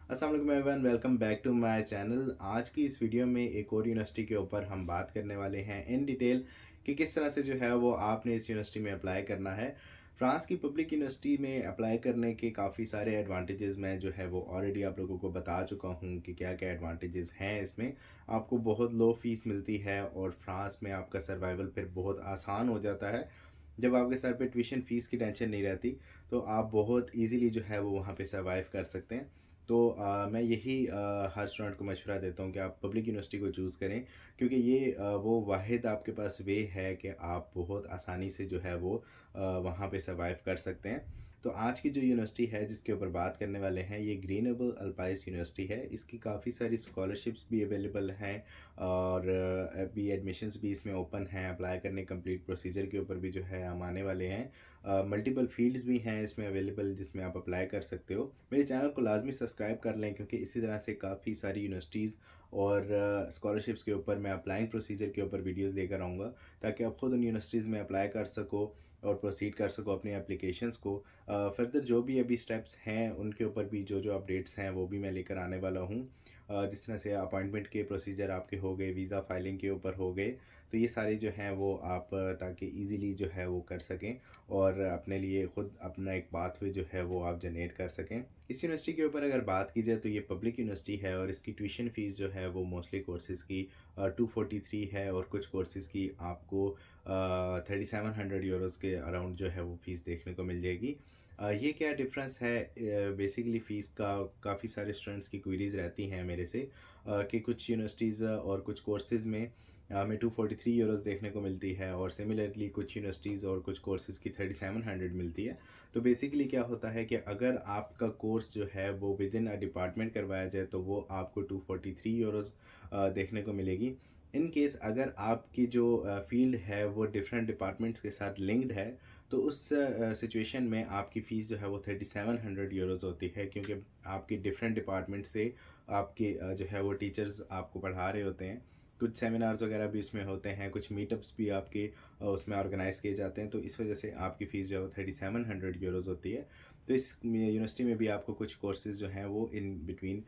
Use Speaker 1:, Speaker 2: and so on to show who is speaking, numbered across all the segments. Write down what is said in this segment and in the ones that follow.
Speaker 1: अस्सलाम वालेकुम everyone, welcome back to my channel. आज की इस वीडियो में एक और यूनिवर्सिटी के ऊपर हम बात करने वाले हैं इन डिटेल कि किस तरह से जो है वो आपने इस यूनिवर्सिटी में अप्लाई करना है। फ्रांस की पब्लिक यूनिवर्सिटी में अप्लाई करने के काफ़ी सारे एडवांटेजेस मैं जो है वो ऑलरेडी आप लोगों को बता चुका हूँ कि क्या क्या एडवांटेजेस हैं इसमें। आपको बहुत लो फीस मिलती है और फ्रांस में आपका सर्वाइवल फिर बहुत आसान हो जाता है। जब आपके सर पे ट्यूशन फ़ीस की टेंशन नहीं रहती तो आप बहुत ईज़िली जो है वो वहाँ पे सर्वाइव कर सकते हैं। तो मैं यही हर स्टूडेंट को मशवरा देता हूँ कि आप पब्लिक यूनिवर्सिटी को चूज़ करें, क्योंकि ये वो वाहिद आपके पास वे है कि आप बहुत आसानी से जो है वो वहाँ पे सर्वाइव कर सकते हैं। तो आज की जो यूनिवर्सिटी है जिसके ऊपर बात करने वाले हैं, ये ग्रीनेबल अल्पाइस यूनिवर्सिटी है। इसकी काफ़ी सारी स्कॉलरशिप्स भी अवेलेबल हैं और अभी एडमिशन्स भी इसमें ओपन हैं। अप्लाई करने कंप्लीट प्रोसीजर के ऊपर भी जो है हम आने वाले हैं। मल्टीपल फील्ड्स भी हैं इसमें अवेलेबल जिसमें आप अप्लाई कर सकते हो। मेरे चैनल को लाजमी सब्सक्राइब कर लें, क्योंकि इसी तरह से काफ़ी सारी यूनिवर्सिटीज़ और स्कॉलरशिप्स के ऊपर मैं अप्लाइंग प्रोसीजर के ऊपर वीडियोस लेकर आऊँगा, ताकि आप ख़ुद उन यूनिवर्सिटीज़ में अप्लाई कर सको और प्रोसीड कर सको अपनी एप्लीकेशंस को। फर्दर जो भी अभी स्टेप्स हैं उनके ऊपर भी जो जो अपडेट्स हैं वो भी मैं लेकर आने वाला हूँ। जिस तरह से अपॉइंटमेंट के प्रोसीजर आपके हो गए, वीज़ा फाइलिंग के ऊपर हो गए, तो ये सारे जो हैं वो आप ताकि ईज़िली जो है वो कर सकें और अपने लिए ख़ुद अपना एक पाथवे जो है वो आप जनरेट कर सकें। इस यूनिवर्सिटी के ऊपर अगर बात की जाए तो ये पब्लिक यूनिवर्सिटी है और इसकी ट्यूशन फ़ीस जो है वो मोस्टली कोर्सेज़ की 243 है और कुछ कोर्सेज़ की आपको 3700 यूरोज़ के अराउंड जो है वो फ़ीस देखने को मिल जाएगी। ये क्या डिफरेंस है बेसिकली फ़ीस का, काफ़ी सारे स्टूडेंट्स की क्वेरीज़ रहती हैं मेरे से कि कुछ यूनिवर्सिटीज़ और कुछ कोर्सेज़ में हमें 243 यूरोज़ देखने को मिलती है और सिमिलरली कुछ यूनिवर्सिटीज़ और कुछ कोर्सेज़ की 3700 मिलती है। तो बेसिकली क्या होता है कि अगर आपका कोर्स जो है वो विद इन अ डिपार्टमेंट करवाया जाए तो वो आपको 243 यूरोज़ देखने को मिलेगी। इन केस अगर आपकी जो फ़ील्ड है वो डिफरेंट डिपार्टमेंट्स के साथ लिंक्ड है, तो उस सिचुएशन में आपकी फ़ीस जो है वो 3700 यूरोज़ होती है, क्योंकि आपके डिफरेंट डिपार्टमेंट से आपके जो है वो टीचर्स आपको पढ़ा रहे होते हैं। कुछ सेमिनार्स वगैरह भी इसमें होते हैं, कुछ मीटअप्स भी आपके उसमें ऑर्गेनाइज़ किए जाते हैं, तो इस वजह से आपकी फ़ीस जो है वो 3700 यूरोज़ होती है। तो इस यूनिवर्सिटी में भी आपको कुछ कोर्सेज़ जो हैं वो इन बिटवीन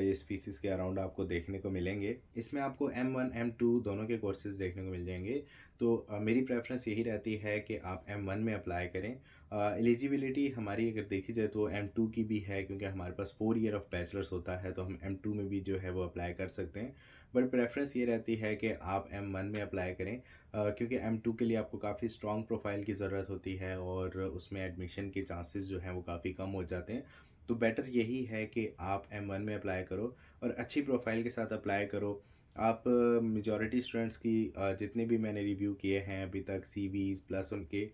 Speaker 1: इस फ़ीसेस के अराउंड आपको देखने को मिलेंगे। इसमें आपको M1 M2 दोनों के कोर्सेज़ देखने को मिल जाएंगे। तो मेरी प्रेफ़रेंस यही रहती है कि आप M1 में अप्लाई करें। एलिजिबिलिटी हमारी अगर देखी जाए तो M2 की भी है, क्योंकि हमारे पास 4 ईयर ऑफ बैचलर्स होता है, तो हम M2 में भी जो है वो अप्लाई कर सकते हैं। बट प्रेफ़रेंस ये रहती है कि आप M1 में अप्लाई करें, क्योंकि M2 के लिए आपको काफ़ी स्ट्रॉन्ग प्रोफाइल की ज़रूरत होती है और उसमें एडमिशन के चांसेस जो हैं वो काफ़ी कम हो जाते हैं। तो बेटर यही है कि आप M1 में अप्लाई करो और अच्छी प्रोफाइल के साथ अप्लाई करो। आप मेजॉरिटी स्टूडेंट्स की जितने भी मैंने रिव्यू किए हैं अभी तक सीवीज़ प्लस उनके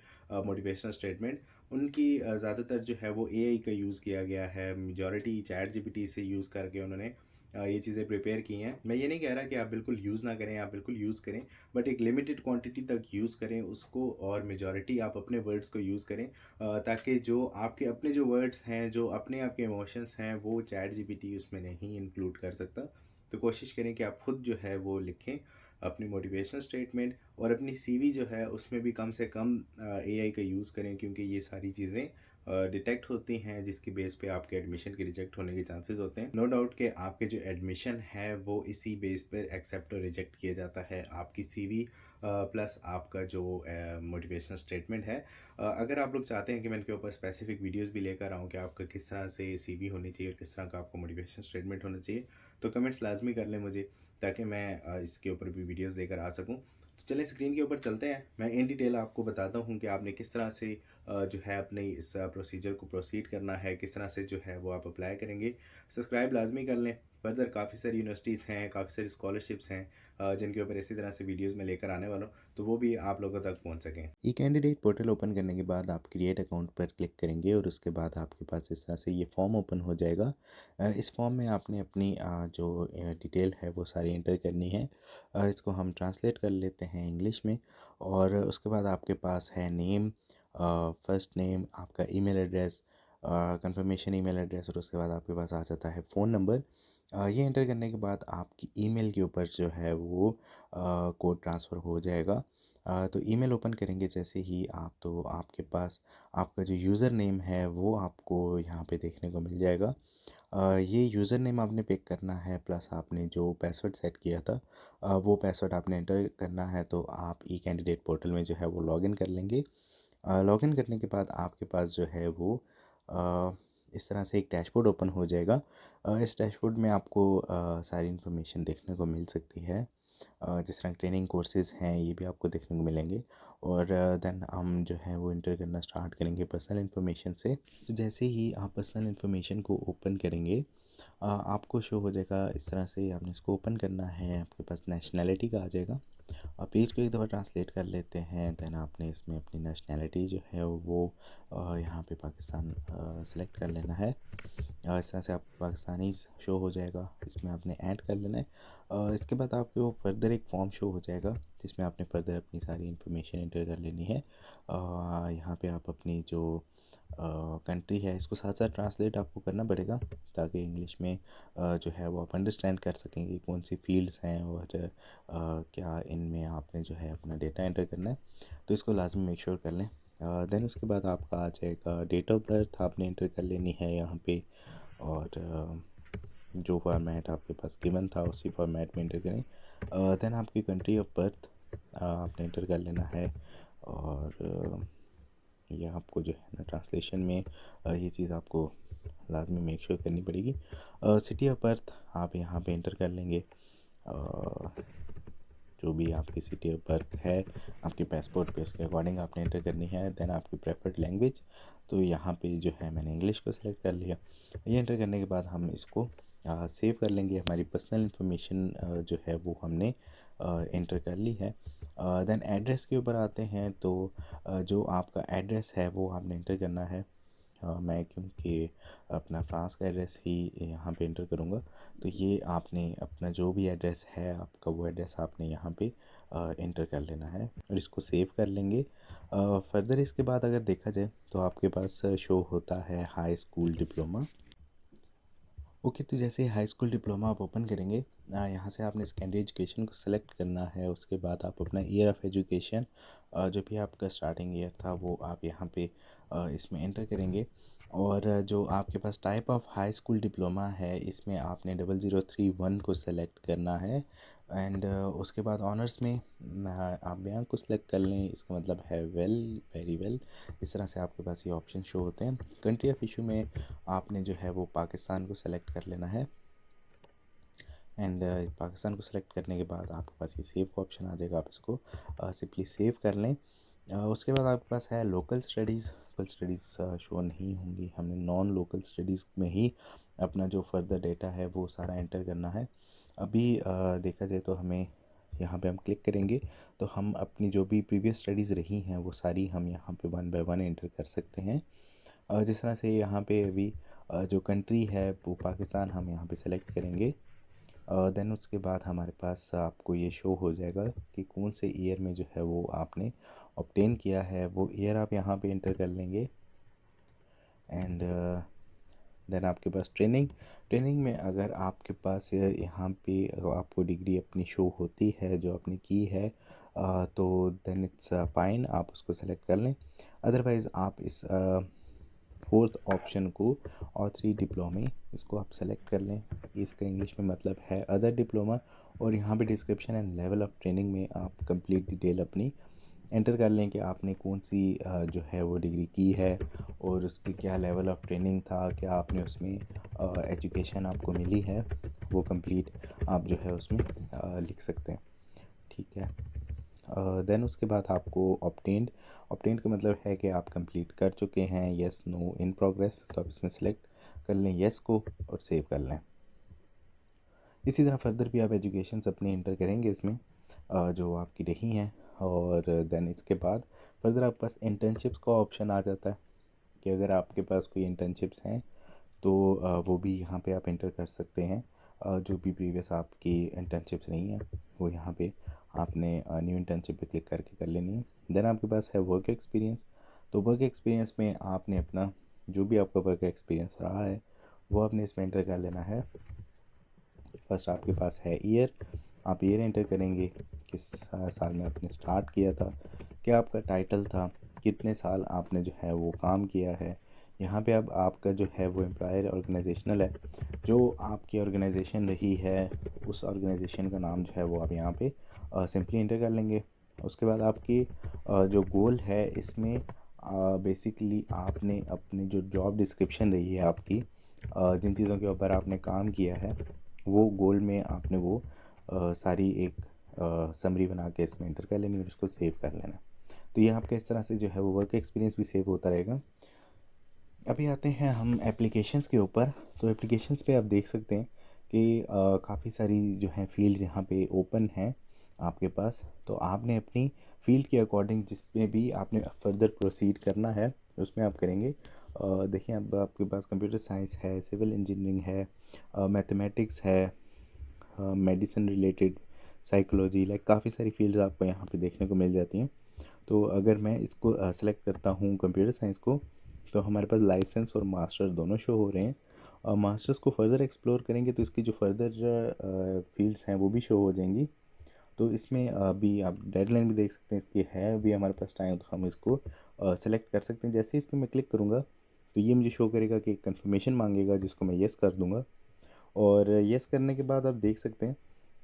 Speaker 1: मोटिवेशनल स्टेटमेंट, उनकी ज़्यादातर जो है वो एआई का यूज़ किया गया है। मेजॉरिटी चैट जीपीटी से यूज़ करके उन्होंने ये चीज़ें प्रिपेयर की हैं। मैं ये नहीं कह रहा कि आप बिल्कुल यूज़ ना करें, आप बिल्कुल यूज़ करें, बट एक लिमिटेड क्वांटिटी तक यूज़ करें उसको और मेजॉरिटी आप अपने वर्ड्स को यूज़ करें, ताकि जो आपके अपने जो वर्ड्स हैं, जो अपने आपके इमोशंस हैं, वो चैट जीपीटी उसमें नहीं इंक्लूड कर सकता। तो कोशिश करें कि आप खुद जो है वो लिखें अपनी मोटिवेशनल स्टेटमेंट और अपनी सीवी जो है उसमें भी कम से कम एआई का यूज़ करें, क्योंकि ये सारी चीज़ें डिटेक्ट होती हैं जिसकी बेस पे आपके एडमिशन के रिजेक्ट होने के चांसेस होते हैं। नो डाउट कि आपके जो एडमिशन है वो इसी बेस पर एक्सेप्ट और रिजेक्ट किया जाता है, आपकी सीवी प्लस आपका जो मोटिवेशनल स्टेटमेंट है। अगर आप लोग चाहते हैं कि मैं इनके ऊपर स्पेसिफिक वीडियोस भी लेकर आऊँ कि आपका किस तरह से सीवी होनी चाहिए और किस तरह का आपको मोटिवेशनल स्टेटमेंट होना चाहिए, तो कमेंट्स लाजमी कर लें मुझे, ताकि मैं इसके ऊपर भी वीडियोस लेकर आ सकूं। तो चलें स्क्रीन के ऊपर चलते हैं, मैं इन डिटेल आपको बताता हूं कि आपने किस तरह से जो है अपने इस प्रोसीजर को प्रोसीड करना है, किस तरह से जो है वो आप अप्लाई करेंगे। सब्सक्राइब लाजमी कर लें। फर्दर काफ़ी सारी यूनिवर्सिटीज़ हैं, काफ़ी सारी स्कॉलरशिप्स हैं जिनके ऊपर इसी तरह से वीडियोज़ में लेकर आने वाला हूँ, तो वो भी आप लोगों तक पहुँच सकें। ई कैंडिडेट पोर्टल ओपन करने के बाद आप क्रिएट अकाउंट पर क्लिक करेंगे और उसके बाद आपके पास इस तरह से ये फॉर्म ओपन हो जाएगा। इस फॉर्म में आपने अपनी जो डिटेल है वो सारी एंटर करनी है। इसको हम ट्रांसलेट कर लेते हैं इंग्लिश में। और उसके बाद आपके पास है नेम, फर्स्ट नेम, आपका email address, confirmation email address, और उसके बाद आपके पास आ जाता है फ़ोन नंबर। ये एंटर करने के बाद आपकी ईमेल के ऊपर जो है वो कोड ट्रांसफ़र हो जाएगा। तो ईमेल ओपन करेंगे जैसे ही आप, तो आपके पास आपका जो यूज़र नेम है वो आपको यहाँ पे देखने को मिल जाएगा। ये यूज़र नेम आपने पिक करना है, प्लस आपने जो पासवर्ड सेट किया था वो पासवर्ड आपने एंटर करना है। तो आप ई कैंडिडेट पोर्टल में जो है वो लॉगिन कर लेंगे। लॉगिन करने के बाद आपके पास जो है वो अ, इस तरह से एक डैशबोर्ड ओपन हो जाएगा। इस डैशबोर्ड में आपको सारी इन्फॉर्मेशन देखने को मिल सकती है। जिस तरह ट्रेनिंग कोर्सेज़ हैं ये भी आपको देखने को मिलेंगे। और देन हम जो है वो इंटर करना स्टार्ट करेंगे पर्सनल इन्फॉर्मेशन से। तो जैसे ही आप पर्सनल इन्फॉर्मेशन को ओपन करेंगे आपको शो हो जाएगा इस तरह से। आपने इसको ओपन करना है, आपके पास नेशनैलिटी का आ जाएगा। पेज को एक दफ़ा ट्रांसलेट कर लेते हैं। देन आपने इसमें अपनी नेशनैलिटी जो है वो यहाँ पे पाकिस्तान सेलेक्ट कर लेना है। इस तरह से आपको पाकिस्तानी शो हो जाएगा, इसमें आपने ऐड कर लेना है। इसके बाद आपको फर्दर एक फॉर्म शो हो जाएगा जिसमें आपने फर्दर अपनी सारी इन्फॉर्मेशन एंटर कर लेनी है। यहाँ पे आप अपनी जो कंट्री है इसको साथ साथ ट्रांसलेट आपको करना पड़ेगा ताकि इंग्लिश में जो है वो आप अंडरस्टैंड कर सकें कि कौन सी फील्ड्स हैं और क्या इनमें आपने जो है अपना डेटा एंटर करना है। तो इसको लाजमी मेक श्योर कर लें। देन उसके बाद आपका आ जाएगा डेट ऑफ बर्थ आपने एंटर कर लेनी है यहाँ पे। और जो फॉर्मेट आपके पास गिवन था उसी फॉर्मेट में एंटर करें। देन आपकी कंट्री ऑफ बर्थ आपने एंटर कर लेना है। और ये आपको जो है ना ट्रांसलेशन में ये चीज़ आपको लाजमी मेक श्योर करनी पड़ेगी। सिटी ऑफ बर्थ आप यहाँ पे एंटर कर लेंगे। जो भी आपकी सिटी ऑफ बर्थ है आपके पासपोर्ट पे उसके अकॉर्डिंग आपने एंटर करनी है। देन आपकी प्रेफर्ड लैंग्वेज, तो यहाँ पे जो है मैंने इंग्लिश को सिलेक्ट कर लिया। ये एंटर करने के बाद हम इसको सेव कर लेंगे। हमारी पर्सनल इन्फॉर्मेशन जो है वो हमने एंटर कर ली है। देन एड्रेस के ऊपर आते हैं। तो जो आपका एड्रेस है वो आपने एंटर करना है। मैं क्योंकि अपना फ्रांस का एड्रेस ही यहाँ पे एंटर करूँगा, तो ये आपने अपना जो भी एड्रेस है आपका वो एड्रेस आपने यहाँ पे एंटर कर लेना है और इसको सेव कर लेंगे। फर्दर इसके बाद अगर देखा जाए तो आपके पास शो होता है हाई स्कूल डिप्लोमा। ओके, तो जैसे हाई स्कूल डिप्लोमा आप ओपन करेंगे यहाँ से आपने सेकेंडरी एजुकेशन को सिलेक्ट करना है। उसके बाद आप अपना ईयर ऑफ एजुकेशन जो भी आपका स्टार्टिंग ईयर था वो आप यहाँ पे इसमें एंटर करेंगे। और जो आपके पास type of high school diploma है इसमें आपने 0031 को सेलेक्ट करना है। एंड उसके बाद ऑनर्स में आप बयान को सिलेक्ट कर लें, इसका मतलब है वेल, वेरी वेल। इस तरह से आपके पास ये ऑप्शन शो होते हैं। कंट्री ऑफ इशू में आपने जो है वो पाकिस्तान को सेलेक्ट कर लेना है। एंड पाकिस्तान को सेलेक्ट करने के बाद आपके पास ये सेव का ऑप्शन आ जाएगा, आप इसको सिंपली सेव कर लें। उसके बाद आपके पास है local studies. Local studies show नहीं होंगी, हमने नॉन लोकल स्टडीज़ में ही अपना जो फर्दर डेटा है वो सारा एंटर करना है। अभी देखा जाए तो हमें यहाँ पे हम क्लिक करेंगे तो हम अपनी जो भी प्रीवियस स्टडीज़ रही हैं वो सारी हम यहाँ पे वन बाय वन एंटर कर सकते हैं। जिस तरह से यहाँ पे अभी जो कंट्री है वो पाकिस्तान हम यहाँ पे सेलेक्ट करेंगे। देन उसके बाद हमारे पास आपको ये शो हो जाएगा कि कौन से ईयर में जो है वो आपने ऑब्टेन किया है, वो ईयर आप यहाँ पे एंटर कर लेंगे। एंड देन आपके पास ट्रेनिंग में अगर आपके पास यहाँ पे आपको डिग्री अपनी शो होती है जो आपने की है तो देन इट्स फाइन, आप उसको सेलेक्ट कर लें। अदरवाइज़ आप इस फोर्थ ऑप्शन को और 3 डिप्लोमे इसको आप सेलेक्ट कर लें। इसका इंग्लिश में मतलब है अदर डिप्लोमा। और यहाँ पे description and level of training में आप कंप्लीट डिटेल अपनी एंटर कर लें कि आपने कौन सी जो है वो डिग्री की है और उसकी क्या लेवल ऑफ ट्रेनिंग था, क्या आपने उसमें एजुकेशन आपको मिली है, वो कंप्लीट आप जो है उसमें लिख सकते हैं। ठीक है। देन उसके बाद आपको ऑब्टेंड का मतलब है कि आप कंप्लीट कर चुके हैं, येस नो इन प्रोग्रेस, तो आप इसमें सेलेक्ट कर लें येस को और सेव कर लें। इसी तरह फर्दर भी आप एजुकेशन अपनी इंटर करेंगे इसमें जो आपकी रही हैं। और देन इसके बाद फर्दर आपके पास इंटर्नशिप्स का ऑप्शन आ जाता है कि अगर आपके पास कोई इंटर्नशिप्स हैं तो वो भी यहाँ पे आप इंटर कर सकते हैं। जो भी प्रीवियस आपकी इंटर्नशिप्स रही हैं वो यहाँ पे आपने न्यू इंटर्नशिप पे क्लिक करके कर लेनी है। देन आपके पास है वर्क एक्सपीरियंस। तो वर्क एक्सपीरियंस में आपने अपना जो भी आपका वर्क एक्सपीरियंस रहा है वो आपने इसमें एंटर कर लेना है। फर्स्ट आपके पास है ईयर, आप ईयर एंटर करेंगे, किस साल में आपने स्टार्ट किया था, क्या आपका टाइटल था, कितने साल आपने जो है वो काम किया है, यहाँ पे अब आपका जो है वो एम्प्लॉयर ऑर्गेनाइजेशनल है, जो आपकी ऑर्गेनाइजेशन रही है उस ऑर्गेनाइजेशन का नाम जो है वो आप यहाँ पे सिंपली इंटर कर लेंगे। उसके बाद आपकी जो गोल है इसमें बेसिकली आपने अपनी जो जॉब डिस्क्रिप्शन रही है आपकी, जिन चीज़ों के ऊपर आपने काम किया है वो गोल में आपने वो सारी एक समरी बना के इसमें इंटर कर लेनी और उसको सेव कर लेना। तो ये आपका इस तरह से जो है वो वर्क एक्सपीरियंस भी सेव होता रहेगा। अभी आते हैं हम एप्लीकेशंस के ऊपर। तो एप्लीकेशंस पे आप देख सकते हैं कि काफ़ी सारी जो हैं फ़ील्ड्स यहाँ पे ओपन हैं आपके पास। तो आपने अपनी फ़ील्ड के अकॉर्डिंग जिसमें भी आपने फर्दर प्रोसीड करना है उसमें आप करेंगे। देखिए अब आपके पास कंप्यूटर साइंस है, सिविल इंजीनियरिंग है, मैथमेटिक्स है, मेडिसिन रिलेटेड, साइकोलॉजी, लाइक काफ़ी सारी फील्ड्स आपको यहाँ पे देखने को मिल जाती हैं। तो अगर मैं इसको सेलेक्ट करता हूँ कंप्यूटर साइंस को, तो हमारे पास लाइसेंस और मास्टर्स दोनों शो हो रहे हैं। और मास्टर्स को फर्दर एक्सप्लोर करेंगे तो इसकी जो फर्दर फील्ड्स हैं वो भी शो हो जाएंगी। तो इसमें अभी आप डेडलाइन भी देख सकते हैं इसकी है, अभी हमारे पास टाइम, तो हम इसको सेलेक्ट कर सकते हैं। जैसे इस पर मैं क्लिक करूँगा तो ये मुझे शो करेगा कि कंफर्मेशन मांगेगा, जिसको मैं येस कर दूँगा। और येस करने के बाद आप देख सकते हैं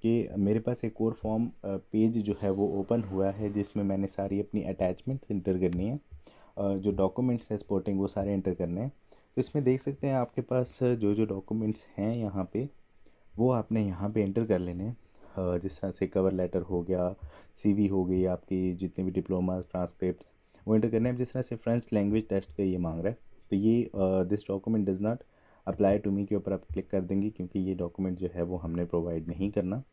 Speaker 1: कि मेरे पास एक और फॉर्म पेज जो है वो ओपन हुआ है, जिसमें मैंने सारी अपनी अटैचमेंट्स इंटर करनी है, जो डॉक्यूमेंट्स हैं सपोर्टिंग वो सारे इंटर करने हैं। तो इसमें देख सकते हैं आपके पास जो जो डॉक्यूमेंट्स हैं यहाँ पे वो आपने यहाँ पे इंटर कर लेने हैं। जिस तरह से कवर लेटर हो गया, सीवी हो गई, आपकी जितने भी डिप्लोमास, ट्रांसक्रिप्ट, वो इंटर करने हैं। अब जिस तरह से फ्रेंच लैंग्वेज टेस्ट का ये मांग रहा है, तो ये this document does not apply to me के ऊपर आप क्लिक कर देंगे, क्योंकि ये डॉक्यूमेंट जो है वो हमने प्रोवाइड नहीं करना।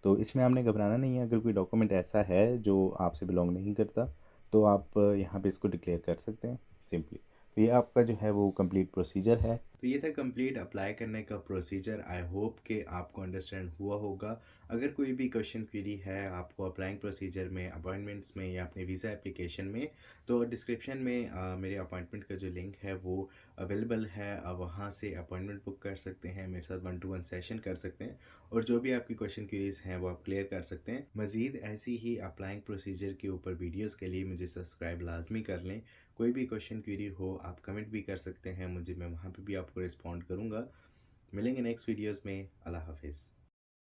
Speaker 1: तो इसमें आपने घबराना नहीं है। अगर कोई डॉक्यूमेंट ऐसा है जो आपसे बिलोंग नहीं करता तो आप यहाँ पे इसको डिक्लेयर कर सकते हैं सिंपली। तो ये आपका जो है वो कंप्लीट प्रोसीजर है। तो ये था कंप्लीट अप्लाई करने का प्रोसीजर। आई होप कि आपको अंडरस्टैंड हुआ होगा। अगर कोई भी क्वेश्चन क्वेरी है आपको अप्लाइंग प्रोसीजर में, अपॉइंटमेंट्स में या अपने वीज़ा एप्लीकेशन में, तो डिस्क्रिप्शन में मेरे अपॉइंटमेंट का जो लिंक है वो अवेलेबल है। आप वहाँ से अपॉइंटमेंट बुक कर सकते हैं, मेरे साथ 1-to-1 सेशन कर सकते हैं और जो भी आपकी क्वेश्चन क्वेरीज हैं वो आप क्लियर कर सकते हैं। मज़ीद ऐसी ही अप्लाइंग प्रोसीजर के ऊपर वीडियोस के लिए मुझे सब्सक्राइब लाजमी कर लें। कोई भी क्वेश्चन क्वेरी हो आप कमेंट भी कर सकते हैं मुझे, मैं वहाँ पे भी आपको रिस्पॉन्ड करूँगा। मिलेंगे नेक्स्ट वीडियोस में। अल्लाह हाफिज़।